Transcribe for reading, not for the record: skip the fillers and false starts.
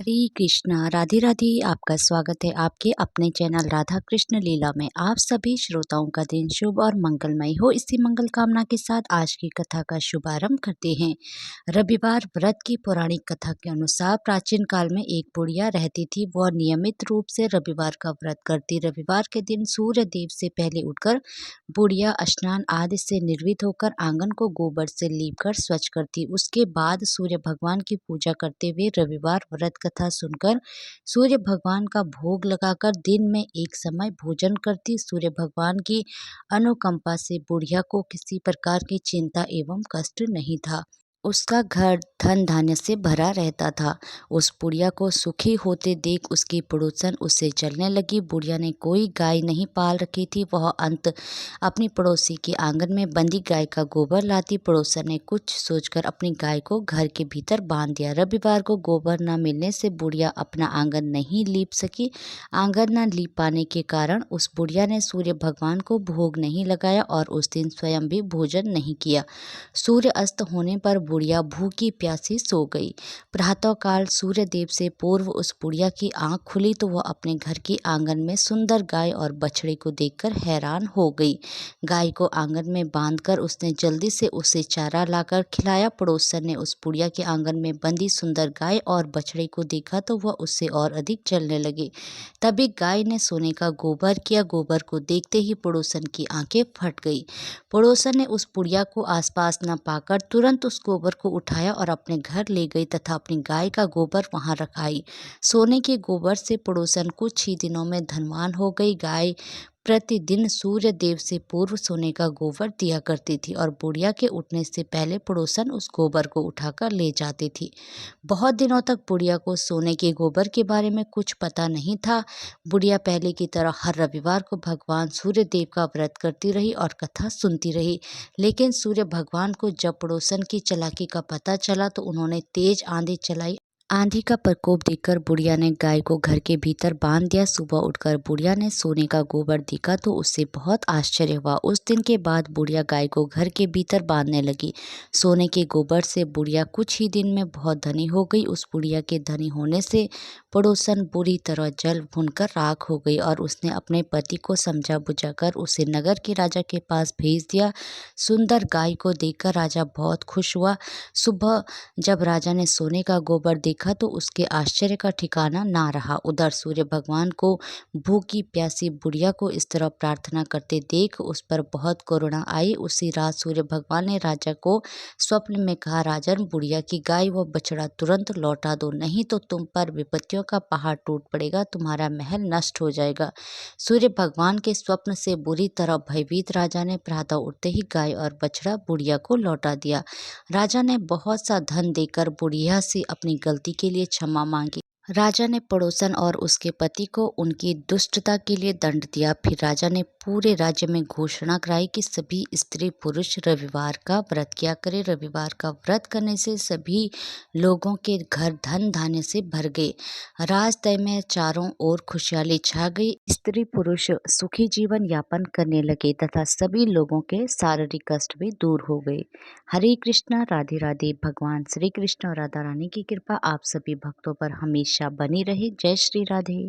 हरे कृष्णा राधे राधे। आपका स्वागत है आपके अपने चैनल राधा कृष्ण लीला में। आप सभी श्रोताओं का दिन शुभ और मंगलमय हो, इसी मंगल कामना के साथ आज की कथा का शुभारंभ करते हैं। रविवार व्रत की पौराणिक कथा के अनुसार प्राचीन काल में एक बुढ़िया रहती थी। वह नियमित रूप से रविवार का व्रत करती। रविवार के दिन सूर्य देव से पहले उठकर बुढ़िया स्नान आदि से निर्वित होकर आंगन को गोबर से लीपकर स्वच्छ करती। उसके बाद सूर्य भगवान की पूजा करते हुए रविवार व्रत कथा सुनकर सूर्य भगवान का भोग लगाकर दिन में एक समय भोजन करती। सूर्य भगवान की अनुकंपा से बुढ़िया को किसी प्रकार की चिंता एवं कष्ट नहीं था। उसका घर धन धान्य से भरा रहता था। उस बुढ़िया को सुखी होते देख उसकी पड़ोसन उससे जलने लगी। बुढ़िया ने कोई गाय नहीं पाल रखी थी। वह अंत अपनी पड़ोसी के आंगन में बंधी गाय का गोबर लाती। पड़ोसन ने कुछ सोचकर अपनी गाय को घर के भीतर बांध दिया। रविवार को गोबर न मिलने से बुढ़िया अपना आंगन नहीं लीप सकी। आंगन न लीप पाने के कारण उस बुढ़िया ने सूर्य भगवान को भोग नहीं लगाया और उस दिन स्वयं भी भोजन नहीं किया। सूर्य अस्त होने पर बुढ़िया भूखी प्यासी सो गई। प्रातःकाल सूर्य देव से पूर्व उस बुढ़िया की आंख खुली तो वह अपने घर के आंगन में सुंदर गाय और बछड़े को देखकर हैरान हो गई। गाय को आंगन में बांधकर उसने जल्दी से उसे चारा लाकर खिलाया। पड़ोसन ने उस बुढ़िया के आंगन में बंधी सुंदर गाय और बछड़े को देखा तो वह उससे और अधिक जलने लगे। तभी गाय ने सोने का गोबर किया। गोबर को देखते ही पड़ोसन की आंखें फट गई। पड़ोसन ने उस बुढ़िया को आसपास न पाकर तुरंत उस गोबर को उठाया और अपने घर ले गई तथा अपनी गाय का गोबर वहां रखाई। सोने के गोबर से पड़ोसन कुछ ही दिनों में धनवान हो गई। गाय प्रतिदिन सूर्य देव से पूर्व सोने का गोबर दिया करती थी और बुढ़िया के उठने से पहले पड़ोसन उस गोबर को उठाकर ले जाती थी। बहुत दिनों तक बुढ़िया को सोने के गोबर के बारे में कुछ पता नहीं था। बुढ़िया पहले की तरह हर रविवार को भगवान सूर्य देव का व्रत करती रही और कथा सुनती रही। लेकिन सूर्य भगवान को जब पड़ोसन की चालाकी का पता चला तो उन्होंने तेज आंधी चलाई। आंधी का प्रकोप देखकर बुढ़िया ने गाय को घर के भीतर बांध दिया। सुबह उठकर बुढ़िया ने सोने का गोबर देखा तो उससे बहुत आश्चर्य हुआ। उस दिन के बाद बुढ़िया गाय को घर के भीतर बांधने लगी। सोने के गोबर से बुढ़िया कुछ ही दिन में बहुत धनी हो गई। उस बुढ़िया के धनी होने से पड़ोसन बुरी तरह जल भुनकर राख हो गई और उसने अपने पति को समझा बुझाकर उसे नगर के राजा के पास भेज दिया। सुंदर गाय को देखकर राजा बहुत खुश हुआ। सुबह जब राजा ने सोने का गोबर देखा तो उसके आश्चर्य का ठिकाना ना रहा। उधर सूर्य भगवान को भूखी प्यासी बुढ़िया को इस तरह प्रार्थना करते देख उस पर बहुत करुणा आई। उसी रात सूर्य भगवान ने राजा को स्वप्न में कहा, राजन, बुढ़िया की गाय व बछड़ा तुरंत लौटा दो, नहीं तो तुम पर विपत्तियों का पहाड़ टूट पड़ेगा, तुम्हारा महल नष्ट हो जाएगा। सूर्य भगवान के स्वप्न से बुरी तरह भयभीत राजा ने प्रातः उठते ही गाय और बछड़ा बुढ़िया को लौटा दिया। राजा ने बहुत सा धन देकर बुढ़िया से अपनी गलती के लिए क्षमा मांगी। राजा ने पड़ोसन और उसके पति को उनकी दुष्टता के लिए दंड दिया। फिर राजा ने पूरे राज्य में घोषणा कराई कि सभी स्त्री पुरुष रविवार का व्रत किया करें। रविवार का व्रत करने से सभी लोगों के घर धन धान्य से भर गए। राजतय में चारों ओर खुशहाली छा गई। स्त्री पुरुष सुखी जीवन यापन करने लगे तथा सभी लोगों के शारीरिक कष्ट भी दूर हो गए। हरे कृष्णा राधे राधे। भगवान श्री कृष्ण और राधा रानी की कृपा आप सभी भक्तों पर हमेशा बनी रहे। जय श्री राधे।